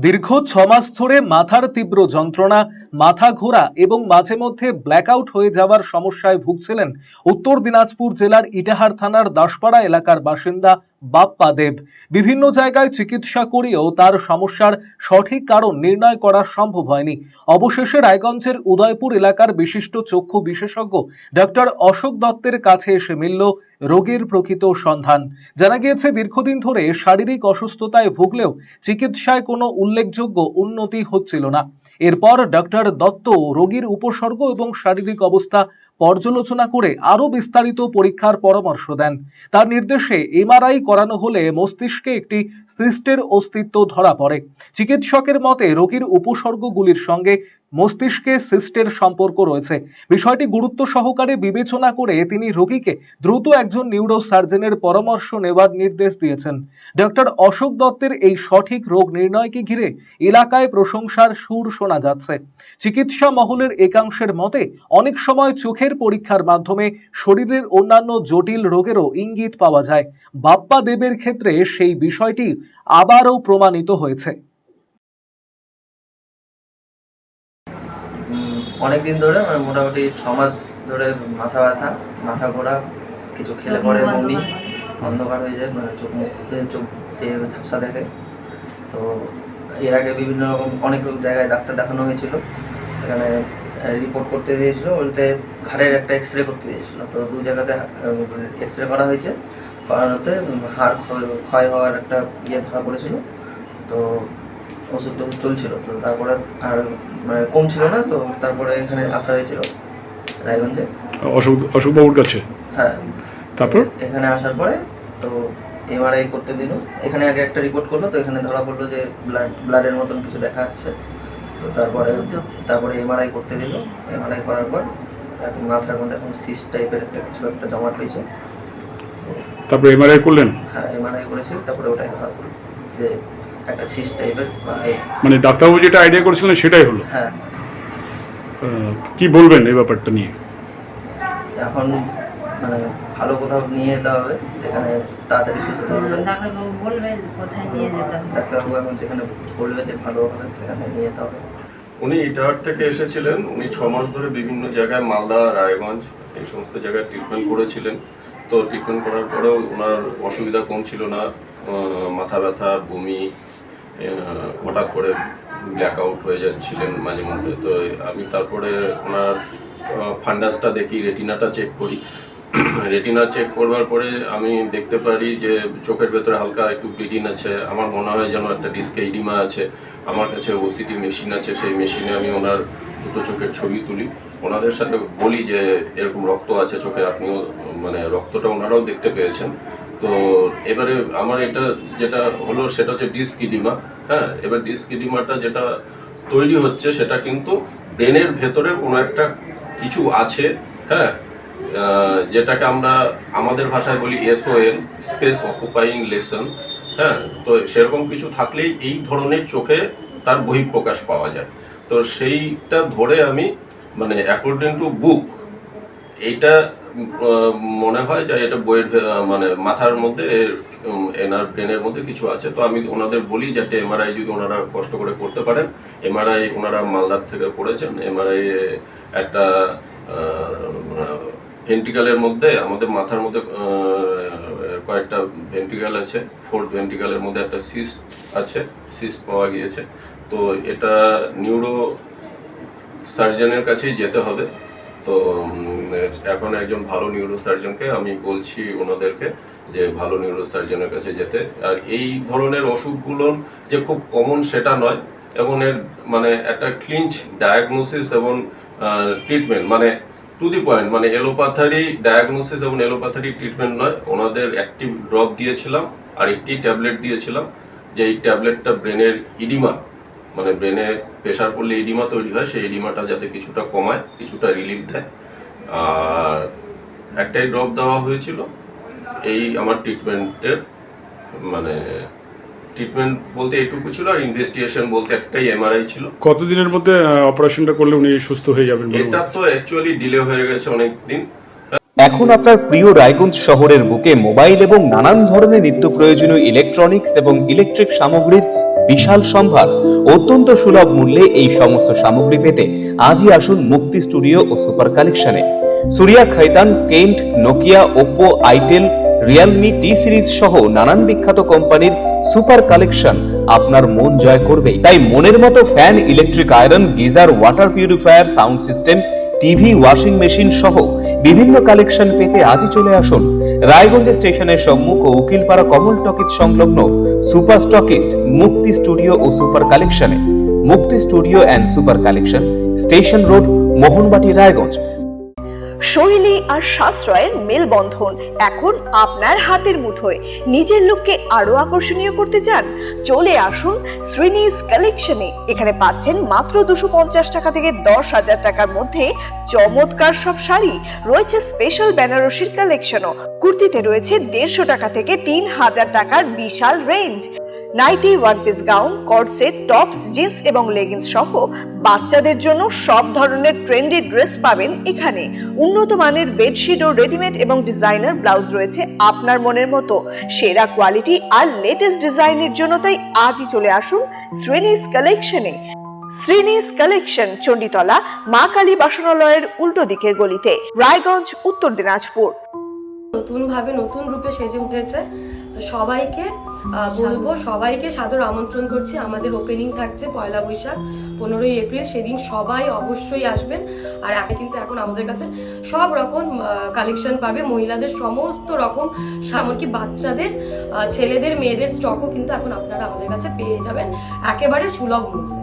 দীর্ঘ 6 মাস ধরে মাথার তীব্র যন্ত্রণা, মাথা ঘোরা এবং মাঝে মধ্যে ব্ল্যাকআউট হয়ে যাওয়ার সমস্যায় ভুগছিলেন উত্তর দিনাজপুর জেলার ইটাহার থানার দাসপাড়া এলাকার বাসিন্দা বাপ্পা দেব। বিভিন্ন জায়গায় চিকিৎসা করিয়েও তার সমস্যার সঠিক কারণ নির্ণয় করা সম্ভব হয়নি। অবশেষে রায়গঞ্জের উদয়পুর এলাকার বিশিষ্ট চক্ষু বিশেষজ্ঞ ডক্টর অশোক দত্তের কাছে এসে মিলল রোগীর প্রকৃত সন্ধান। জানা গিয়েছে, দীর্ঘদিন ধরে শারীরিক অসুস্থতায় ভুগলেও চিকিৎসায় কোনো উল্লেখযোগ্য উন্নতি হচ্ছিল না। এরপর ডক্টর দত্ত রোগীর উপসর্গ এবং শারীরিক অবস্থা পর্যালোচনা করে আরো বিস্তারিত পরীক্ষার পরামর্শ দেন। তার নির্দেশে এমআরআই করানো হলে মস্তিষ্কে একটি সিস্টের অস্তিত্ব ধরা পড়ে। চিকিৎসকের মতে রোগীর উপসর্গগুলির সঙ্গে মস্তিষ্কে সিস্টের সম্পর্ক রয়েছে। বিষয়টি গুরুত্ব সহকারে বিবেচনা করে তিনি রোগীকে দ্রুত একজন নিউরো সার্জনের পরামর্শ নেওয়ার নির্দেশ দিয়েছেন। ডক্টর অশোক দত্তের এই সঠিক রোগ নির্ণয়কে ঘিরে এলাকায় প্রশংসার সুর শোনা যাচ্ছে। চিকিৎসা মহলের একাংশের মতে অনেক সময় চোখের পরীক্ষার মাধ্যমে শরীরের অন্যান্য জটিল রোগেরও ইঙ্গিত পাওয়া যায়। বাপ্পা দেবের ক্ষেত্রে সেই বিষয়টি আবারও প্রমাণিত হয়েছে। অনেকদিন ধরে মোটামুটি 6 মাস ধরে মাথা ব্যথা, মাথা ঘোরা, কিছু খেলে পরে বমি, অন্ধকার হয়ে যায়, চোখ দিয়ে ঝাপসা দেখে। তো এর আগে বিভিন্ন রকম অনেক জায়গায় ডাক্তার দেখানো হয়েছিল, সেখানে রিপোর্ট করতে দিয়েছিল, বলতে ঘাড়ের একটা এক্সরে করতে দিয়েছিল। তো 2 জায়গাতে এক্সরে করা হয়েছে, করানোতে হাড় ক্ষয় হওয়ার একটা ধরা পড়েছিল। তো ওষুধ টষুধ চলছিল, তো তারপরে আর কমছিল না। তো তারপরে এখানে আসা হয়েছিল রায়গঞ্জে অশোকবাবুর কাছে। হ্যাঁ, তারপর এখানে আসার পরে তো এমআরআই করতে দিল। এখানে আগে একটা রিপোর্ট করলো, তো এখানে ধরা পড়লো যে ব্লাডের মতন কিছু দেখা যাচ্ছে। তো তারপরে এমআরআই করতে দিল। এমআরআই করার পর এখন মাথার মধ্যে এখন সিস্ট টাইপের কিছু একটা জমাট হয়েছে। তারপরে এমআরআই করলেন? হ্যাঁ, এমআরআই করেছি। তারপরে ওটাই ধরা পড়লো যে একটা সিস্ট টাইপের, মানে ডাক্তারবাবু যেটা আইডিয়া করেছিলেন সেটাই হলো। হ্যাঁ। কি বলবেন এই ব্যাপারটা নিয়ে? এখন ভালো কোথাও নিয়ে যেতে হবে, যেখানে তাড়াতাড়ি সুস্থ হবে। ডাক্তারবাবু বলবে কোথায় নিয়ে যেতে হবে। ডাক্তারবাবু এখন যেখানে বলবে যে ভালো হবে সেখানে নিয়ে যেতে হবে। উনি ইটাহার থেকে এসেছিলেন। উনি 6 মাস ধরে বিভিন্ন জায়গায়, মালদা, রায়গঞ্জ, এই সমস্ত জায়গায় ট্রিটমেন্ট করেছিলেন। তো ট্রিটমেন্ট করার পরেও ওনার অসুবিধা কমছিল না। মাথা ব্যথা, বমি, হঠাৎ করে ব্ল্যাকআউট হয়ে যাচ্ছিলেন মাঝে মধ্যে। তো আমি তারপরে ওনার ফান্ডাসটা দেখি, রেটিনাটা চেক করি। রেটিনা চেক করবার পরে আমি দেখতে পারি যে চোখের ভেতরে হালকা একটু ব্লিডিং আছে। আমার মনে হয় যেন একটা ডিস্কে ইডিমা আছে। আমার কাছে ওসিটি মেশিন আছে, সেই মেশিনে আমি ওনার দুটো চোখের ছবি তুলি। ওনাদের সাথে বলি যে এরকম রক্ত আছে চোখে, আপনিও রক্তটা ওনারাও দেখতে পেয়েছেন। তো এবারে আমার এটা যেটা হলো সেটা হচ্ছে ডিস্ক ইডিমা। হ্যাঁ, এবার ডিস্ক ইডিমাটা যেটা তৈরি হচ্ছে সেটা কিন্তু ব্রেনের ভেতরে কোনো একটা কিছু আছে। হ্যাঁ, যেটাকে আমরা আমাদের ভাষায় বলি SOL, স্পেস অকুপাইং লেসন। হ্যাঁ, তো সেরকম কিছু থাকলেই এই ধরনের চোখে তার বহিঃপ্রকাশ পাওয়া যায়। তো সেইটা ধরে আমি অ্যাকর্ডিং টু বুক এইটা মনে হয় যে এটা বইয়ের মাথার মধ্যে, এনার ব্রেনের মধ্যে কিছু আছে। তো আমি ওনাদের বলি যে একটা এমআরআই যদি ওনারা কষ্ট করে করতে পারেন। এমআরআই ওনারা মালদার থেকে করেছেন। এমআরআই একটা ভেন্ট্রিকালের মধ্যে, আমাদের মাথার মধ্যে কয়েকটা ভেন্ট্রিকাল আছে, 4th ভেন্ট্রিকালের মধ্যে একটা সিস্ট আছে, সিস্ট পাওয়া গিয়েছে। তো এটা নিউরো সার্জনের কাছেই যেতে হবে। তো এখন একজন ভালো নিউরো সার্জনকে আমি বলছি ওনাদেরকে যে ভালো নিউরো সার্জনের কাছে যেতে। আর এই ধরনের অসুখগুলো যে খুব কমন সেটা নয়, এবং এর একটা ক্লিঞ্চ ডায়াগনোসিস এবং treatment to the point, allopathy diagnosis এবং এলোপ্যাথারি ট্রিটমেন্ট নয়। ওনাদের অ্যাক্টিভ ড্রপ দিয়েছিলাম আর একটি ট্যাবলেট দিয়েছিলাম, যে এই ট্যাবলেটটা ব্রেনের ইডিমা, ব্রেনে প্রেশার পড়লে ইডিমা তৈরি হয়, সেই ইডিমাটা যাতে কিছুটা কমায়, কিছুটা রিলিফ দেয়। আর একটাই ড্রপ দেওয়া হয়েছিল। এই আমার ট্রিটমেন্টের ট্রিটমেন্ট বলতে এইটুকু ছিল। আর ইনভেস্টিগেশন বলতে একটাই এমআরআই ছিল। কতদিনের মধ্যে অপারেশনটা করলে উনি সুস্থ হয়ে যাবেন? এটা তো অ্যাকচুয়ালি ডিলে হয়ে গেছে অনেক দিন। এখন আপনার প্রিয় রায়গঞ্জ শহরের বুকে মোবাইল এবং নানান ধরনের নিত্য প্রয়োজনীয় ইলেকট্রনিক্স এবং ইলেকট্রিক সামগ্রীর বিশাল সম্ভার, অত্যন্ত সুলভ মূল্যে এই সমস্ত সামগ্রী পেতে আজই আসুন মুক্তি স্টুডিও ও সুপার কালেকশনে। Surya Khaitan, Kent, Nokia, Oppo, itel, Realme, T Series সহ নানান বিখ্যাত কোম্পানির সুপার কালেকশন আপনার মন জয় করবে। তাই মনের মতো fan, electric iron, geyser, water purifier, sound system, TV, washing machine সহ বিভিন্ন কালেকশন পেতে আজই চলে আসুন রায়গঞ্জ স্টেশনের সম্মুখ ও উকিলপাড়া কমল টকিজ সংলগ্ন সুপার স্টকিস্ট মুক্তি স্টুডিও ও সুপার কালেকশনে। মুক্তি studio and super collection, station road, Mohanbati, Raiganj. শৈলী আর সাশ্রয়ের মেলবন্ধন এখন আপনার হাতের মুঠোয়। নিজের লুককে আরো আকর্ষণীয় করতে চান? চলে আসুন শ্রীনিজ কালেকশনে। এখানে পাচ্ছেন মাত্র 250 টাকা থেকে 10,000 টাকার মধ্যে চমৎকার সব শাড়ি। রয়েছে স্পেশাল বেনারসির কালেকশনও। কুর্তিতে রয়েছে 150 টাকা থেকে 3,000 টাকার বিশাল range. Nightie, one piece gown, co-ord set, tops, jeans এবং লেগিংস সহ বাচ্চাদের জন্য সব ধরনের ট্রেন্ডি ড্রেস পাবেন এখানে। উন্নত মানের বেডশিট ও রেডিমেড এবং ডিজাইনার ব্লাউজ রয়েছে আপনার মনের মতো। সেরা কোয়ালিটি আর লেটেস্ট ডিজাইনের জন্য তাই আজই চলে আসুন শ্রীনিজ কালেকশনে। শ্রীনিজ কালেকশন, চণ্ডীতলা, মা কালী বাসনালয়ের উল্টো দিকের গলিতে, রায়গঞ্জ, উত্তর দিনাজপুর। নতুনভাবে নতুন রূপে সেজে উঠেছে, তো সবাইকে বলবো, সবাইকে সাদর আমন্ত্রণ করছি। আমাদের ওপেনিং থাকছে 1 বৈশাখ 15ই এপ্রিল, সেদিন সবাই অবশ্যই আসবেন। আর কিন্তু এখন আমাদের কাছে সব রকম কালেকশন পাবে, মহিলাদের সমস্ত রকম, এমনকি বাচ্চাদের, ছেলেদের, মেয়েদের স্টকও কিন্তু এখন আপনারা আমাদের কাছে পেয়ে যাবেন একেবারে সুলভ মূল্যে।